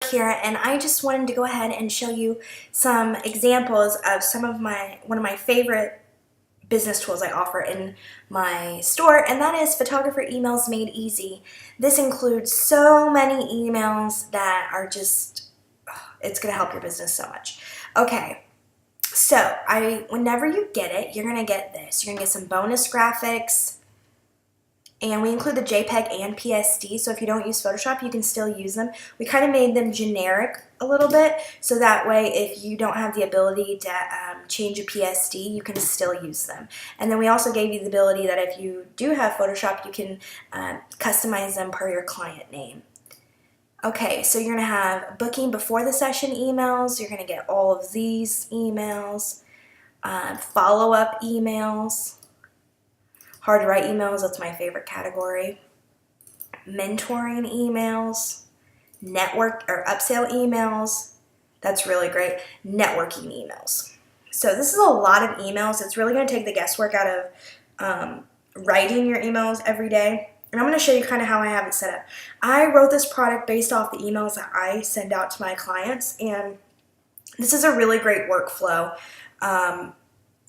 here, and I just wanted to go ahead and show you some examples of one of my favorite business tools I offer in my store, and that is Photographer Emails Made Easy. This includes so many emails that are just, it's going to help your business so much. Okay, so whenever you get it, you're going to get this. You're going to get some bonus graphics, and we include the JPEG and PSD, so if you don't use Photoshop, you can still use them. We kind of made them generic a little bit, so that way if you don't have the ability to change a PSD, you can still use them. And then we also gave you the ability that if you do have Photoshop, you can customize them per your client name. Okay, so you're going to have booking before the session emails. You're going to get all of these emails, follow-up emails, hard to write emails, that's my favorite category, mentoring emails, network or upsell emails, that's really great, networking emails. So this is a lot of emails. It's really going to take the guesswork out of writing your emails every day. And I'm going to show you kind of how I have it set up. I wrote this product based off the emails that I send out to my clients, and this is a really great workflow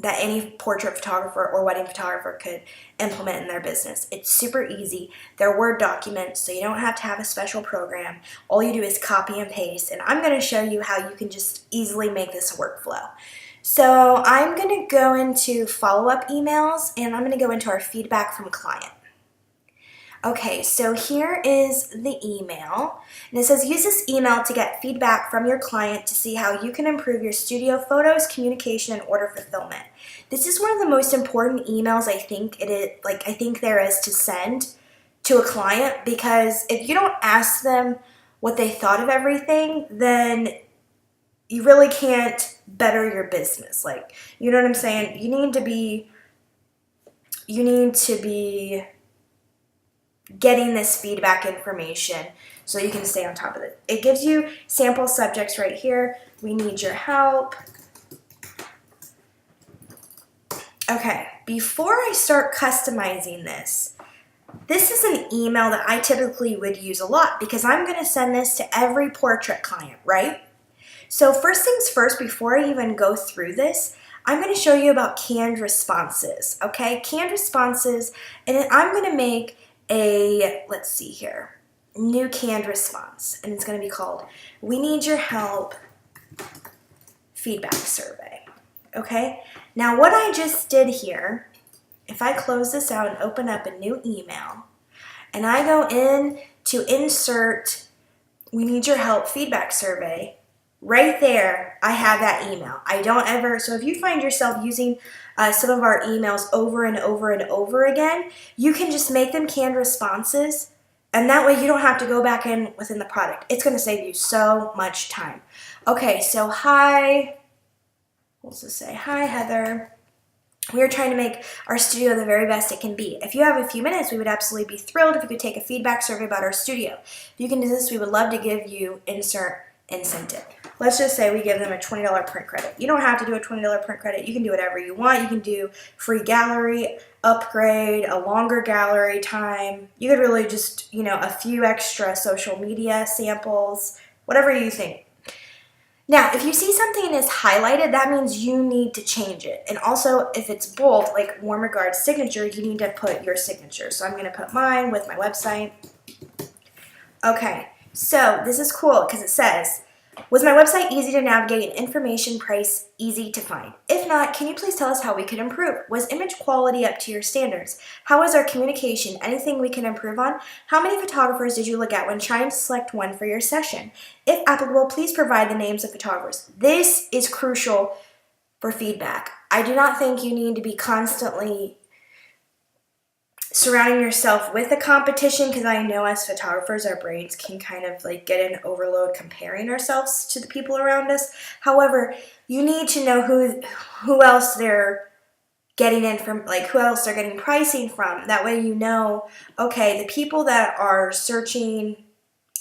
that any portrait photographer or wedding photographer could implement in their business. It's super easy. They're Word documents, so you don't have to have a special program. All you do is copy and paste, and I'm going to show you how you can just easily make this a workflow. So I'm going to go into follow-up emails, and I'm going to go into our feedback from client. Okay, so here is the email, and it says use this email to get feedback from your client to see how you can improve your studio photos, communication, and order fulfillment. This is one of the most important emails I think there is to send to a client, because if you don't ask them what they thought of everything, then you really can't better your business. Like, you know what I'm saying? You need to be getting this feedback information so you can stay on top of it. It gives you sample subjects right here. We need your help. Okay, before I start customizing this is an email that I typically would use a lot because I'm going to send this to every portrait client, right? So first things first, before I even go through this, I'm going to show you about canned responses, okay? Canned responses, and I'm going to make let's see here, new canned response, and it's going to be called We Need Your Help Feedback Survey, okay? Now what I just did here, if I close this out and open up a new email, and I go in to insert We Need Your Help Feedback Survey, right there, I have that email. So if you find yourself using some of our emails over and over and over again, you can just make them canned responses, and that way you don't have to go back in within the product. It's going to save you so much time. Okay, so let's just say, hi Heather. We are trying to make our studio the very best it can be. If you have a few minutes, we would absolutely be thrilled if you could take a feedback survey about our studio. If you can do this, we would love to give you insert incentive. Let's just say we give them a $20 print credit. You don't have to do a $20 print credit. You can do whatever you want. You can do free gallery, upgrade, a longer gallery time. You could really just, a few extra social media samples, whatever you think. Now, if you see something is highlighted, that means you need to change it. And also, if it's bold, like warm regards signature, you need to put your signature. So I'm going to put mine with my website. Okay, so this is cool because it says, was my website easy to navigate and information price easy to find? If not, can you please tell us how we could improve? Was image quality up to your standards? How was our communication? Anything we can improve on? How many photographers did you look at when trying to select one for your session? If applicable, please provide the names of photographers. This is crucial for feedback. I do not think you need to be constantly surrounding yourself with the competition, because I know as photographers our brains can kind of get in overload comparing ourselves to the people around us. However, you need to know who else they're getting in from, who else they're getting pricing from. That way you know, okay, the people that are searching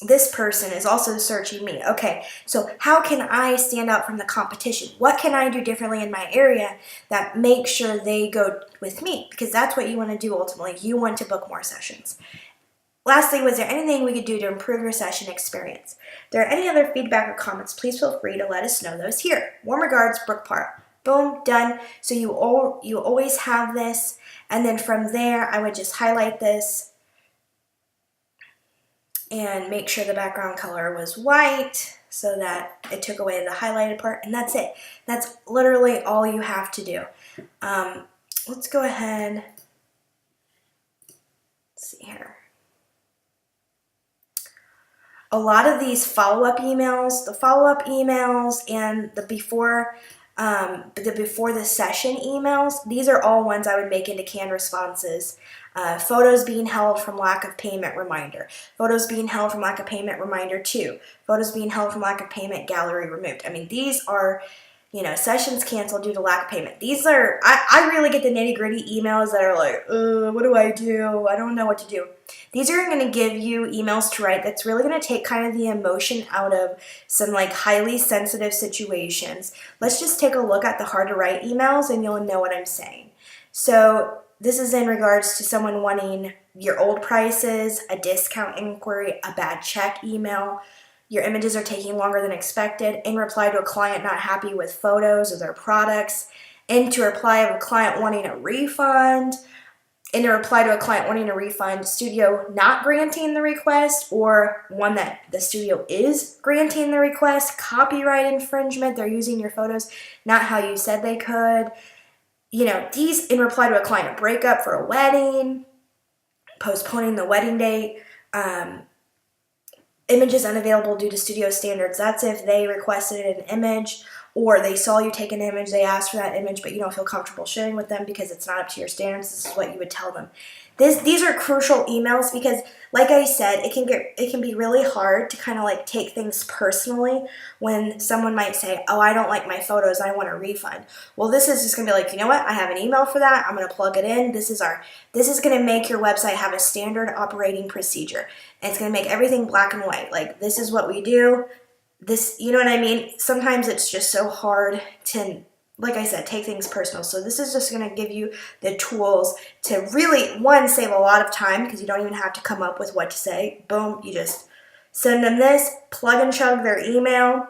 this person is also searching me. Okay, so how can I stand out from the competition? What can I do differently in my area that makes sure they go with me? Because that's what you want to do ultimately. You want to book more sessions. Lastly, was there anything we could do to improve your session experience? If there are any other feedback or comments, please feel free to let us know those here. Warm regards, Brooke Parr. Boom, done. So you always have this, and then from there, I would just highlight this and make sure the background color was white so that it took away the highlighted part, and that's it. That's literally all you have to do. Let's go ahead. Let's see here. A lot of these follow-up emails, and the before the session emails, these are all ones I would make into canned responses. Photos being held from lack of payment reminder. Photos being held from lack of payment reminder 2. Photos being held from lack of payment gallery removed. I mean, these are, sessions canceled due to lack of payment. These are, I really get the nitty-gritty emails that are like, what do? I don't know what to do. These are going to give you emails to write that's really going to take kind of the emotion out of some like highly sensitive situations. Let's just take a look at the hard to write emails and you'll know what I'm saying. So this is in regards to someone wanting your old prices, a discount inquiry, a bad check email. Your images are taking longer than expected. In reply to a client not happy with photos of their products. In reply of a client wanting a refund. In a reply to a client wanting a refund, studio not granting the request, or one that the studio is granting the request, copyright infringement, they're using your photos not how you said they could. These in reply to a client breakup for a wedding, postponing the wedding date, images unavailable due to studio standards. That's if they requested an image or they saw you take an image, they asked for that image, but you don't feel comfortable sharing with them because it's not up to your standards. This is what you would tell them. These are crucial emails because, like I said, it can be really hard to kind of like take things personally when someone might say, oh, I don't like my photos, I want a refund. Well, this is just going to be like, you know what, I have an email for that, I'm going to plug it in. This is going to make your website have a standard operating procedure. And it's going to make everything black and white. Like, this is what we do. This, you know what I mean? Sometimes it's just so hard to, like I said, take things personal. So this is just going to give you the tools to really, one, save a lot of time because you don't even have to come up with what to say. Boom, you just send them this, plug and chug their email,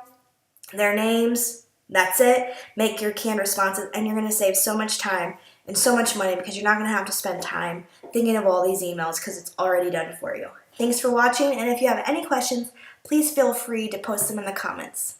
their names, that's it. Make your canned responses, and you're going to save so much time and so much money because you're not going to have to spend time thinking of all these emails because it's already done for you. Thanks for watching, and if you have any questions, please feel free to post them in the comments.